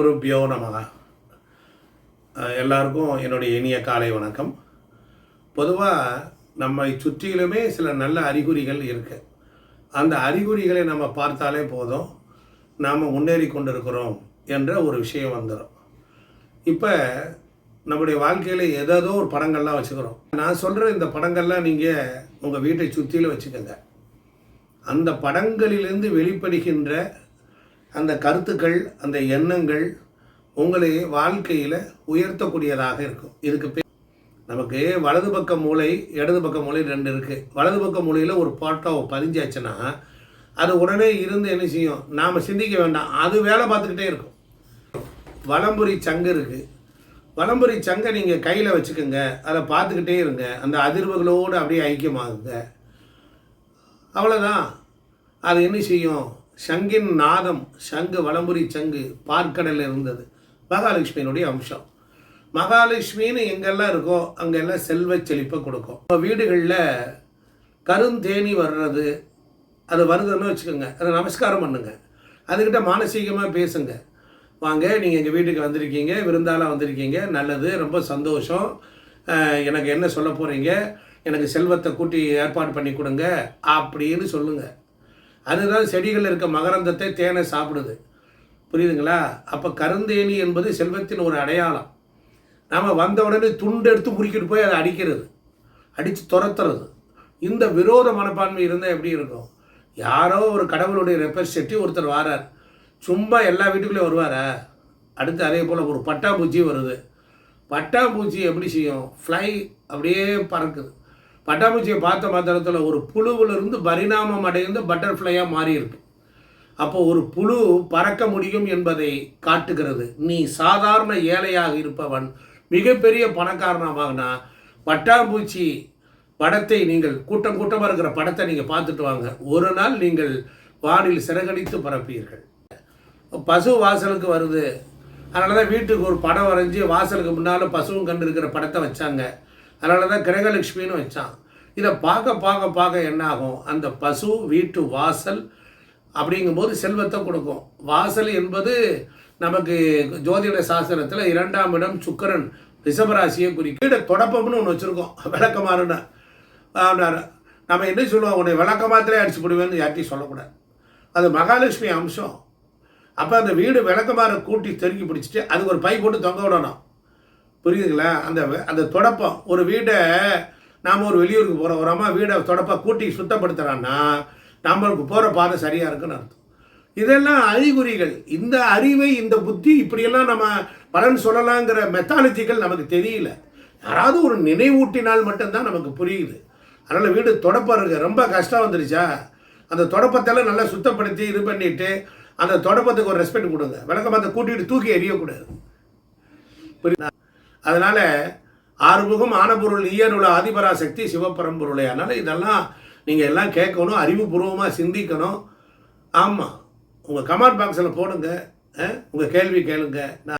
குருப்யோ நமக. எல்லாருக்கும் என்னுடைய இனிய காலை வணக்கம். பொதுவாக நம்மை சுற்றிலுமே சில நல்ல அறிகுறிகள் இருக்குது. அந்த அறிகுறிகளை நம்ம பார்த்தாலே போதும், நாம் முன்னேறி கொண்டிருக்கிறோம் என்ற ஒரு விஷயம் வந்துடும். இப்போ நம்முடைய வாழ்க்கையில் ஏதோ ஒரு படங்கள்லாம் வச்சுக்கிறோம். நான் சொல்கிற இந்த படங்கள்லாம் நீங்கள் உங்கள் வீட்டை சுற்றிலும் வச்சுக்கோங்க. அந்த படங்களிலிருந்து வெளிப்படுகின்ற அந்த கருத்துக்கள், அந்த எண்ணங்கள் உங்களை வாழ்க்கையில் உயர்த்தக்கூடியதாக இருக்கும். இதுக்கு நமக்கு வலது பக்க மூளை, இடது பக்க மூளை ரெண்டு இருக்குது. வலது பக்க மூளையில் ஒரு பாட்டோ பதிஞ்சாச்சுன்னா அது உடனே இருந்து என்ன செய்யும், நாம் சிந்திக்க வேண்டாம், அது வேலை பார்த்துக்கிட்டே இருக்கும். வலம்புரி சங்கு இருக்குது. வலம்புரி சங்கை நீங்கள் கையில் வச்சுக்கோங்க, அதை பார்த்துக்கிட்டே இருங்க. அந்த அதிர்வுகளோடு அப்படியே ஐக்கியமாகுங்க. அவ்வளோதான். அது என்ன செய்யும், சங்கின் நாதம், சங்கு வலம்புரி சங்கு பார்க்கடலில் இருந்தது. மகாலட்சுமியினுடைய அம்சம். மகாலட்சுமின்னு எங்கெல்லாம் இருக்கோ அங்கெல்லாம் செல்வ செழிப்பை கொடுக்கும். இப்போ வீடுகளில் கருந்தேனி வர்றது, அது வருதுன்னு வச்சுக்கோங்க, அதை நமஸ்காரம் பண்ணுங்க. அதுக்கிட்ட மானசீகமாக பேசுங்க. வாங்க, நீங்கள் எங்கள் வீட்டுக்கு வந்திருக்கீங்க, விருந்தாளாக வந்திருக்கீங்க, நல்லது, ரொம்ப சந்தோஷம், எனக்கு என்ன சொல்ல போகிறீங்க, எனக்கு செல்வத்தை கூட்டி ஏற்பாடு பண்ணி கொடுங்க அப்படின்னு சொல்லுங்கள். அதுதான் செடிகளில் இருக்க மகரந்தத்தை தேனை சாப்பிடுது. புரியுதுங்களா? அப்போ கருந்தேனி என்பது செல்வத்தின் ஒரு அடையாளம். நாம் வந்த உடனே துண்டு எடுத்து முறுக்கிட்டு போய் அதை அடிக்கிறது, அடித்து துரத்துறது. இந்த விரோத மனப்பான்மை இருந்தால் எப்படி இருக்கும்? யாரோ ஒரு கடவுளுடைய ரெப்ரசன்டேட்டிவ் ஒருத்தர் வாரார், சும்மா எல்லா வீட்டுக்குள்ளேயும் வருவாரா? அடுத்து அதே போல் ஒரு பட்டாம்பூச்சி வருது. பட்டாம்பூச்சி எப்படி செய்யும்? ஃப்ளை அப்படியே பறக்குது. பட்டாம்பூச்சியை பார்த்த மாத்திரத்தில் ஒரு புழுவிலிருந்து பரிணாமம் அடைந்து பட்டர்ஃப்ளையாக மாறி இருக்கு. அப்போ ஒரு புழு பறக்க முடியும் என்பதை காட்டுகிறது. நீ சாதாரண ஏழையாக இருப்பவன் மிகப்பெரிய பணக்காரனாகனா பட்டாம்பூச்சி படத்தை நீங்கள் கூட்டம் கூட்டமாக இருக்கிற படத்தை நீங்கள் பார்த்துட்டு வாங்க. ஒரு நாள் நீங்கள் வானில் சிறகடித்து பறப்பீர்கள். பசு வாசலுக்கு வருது, அதனால தான் வீட்டுக்கு ஒரு படம் வரைஞ்சி வாசலுக்கு முன்னால் பசுவும் கண்டு இருக்கிற படத்தை வச்சாங்க. அதனால தான் கிரகலட்சுமின்னு வச்சான். இதை பார்க்க பார்க்க பார்க்க என்ன ஆகும், அந்த பசு வீட்டு வாசல் அப்படிங்கும்போது செல்வத்தை கொடுக்கும். வாசல் என்பது நமக்கு ஜோதிட சாஸ்திரத்தில் 2ஆம் இடம் சுக்கிரன், ரிஷபராசியை குறிக்கிற தொடப்பம்னு ஒன்று வச்சுருக்கோம். விளக்கமாறுன்னு நம்ம என்ன சொல்லுவோம், உன்னை விளக்கமாத்திலே அடிச்சு போடுவேன்னு யார்ட்டையும் சொல்லக்கூடாது. அது மகாலட்சுமி அம்சம். அப்போ அந்த வீடு விளக்கமாற கூட்டி தெருக்கி பிடிச்சிட்டு அதுக்கு ஒரு பை போட்டு தொங்க விடணும். புரியுதுங்களா? அந்த தொடப்பம், ஒரு வீடை நாம் ஒரு வெளியூருக்கு போகிறோம், ஒரு அம்மா வீடை தொடப்பம் கூட்டி சுத்தப்படுத்துகிறான்னா நம்மளுக்கு போகிற பாதை சரியாக இருக்குன்னு அர்த்தம். இதெல்லாம் அறிகுறிகள். இந்த அறிவை, இந்த புத்தி, இப்படியெல்லாம் நம்ம பலன் சொல்லலாங்கிற மெத்தாலஜிகள் நமக்கு தெரியல. யாராவது ஒரு நினைவூட்டினால் மட்டும்தான் நமக்கு புரியுது. அதனால் வீடு தொடப்பம் இருக்குது, ரொம்ப கஷ்டம் வந்துருச்சா அந்த தொடப்பத்தெல்லாம் நல்லா சுத்தப்படுத்தி இது பண்ணிவிட்டு அந்த தொடப்பத்துக்கு ஒரு ரெஸ்பெக்ட் கொடுங்க. விளக்கமாத்த கூட்டிகிட்டு தூக்கி எறியக்கூடாது. புரியுதா? அதனால் ஆறுமுகம் ஆனபொருள் ஈயருள ஆதிபராசக்தி சிவபரம்பொருளே. அதனால் இதெல்லாம் நீங்கள் எல்லாம் கேட்கணும், அறிவுபூர்வமாக சிந்திக்கணும். ஆமாம், உங்கள் கமெண்ட் பாக்ஸில் போடுங்க, உங்கள் கேள்வி கேளுங்க.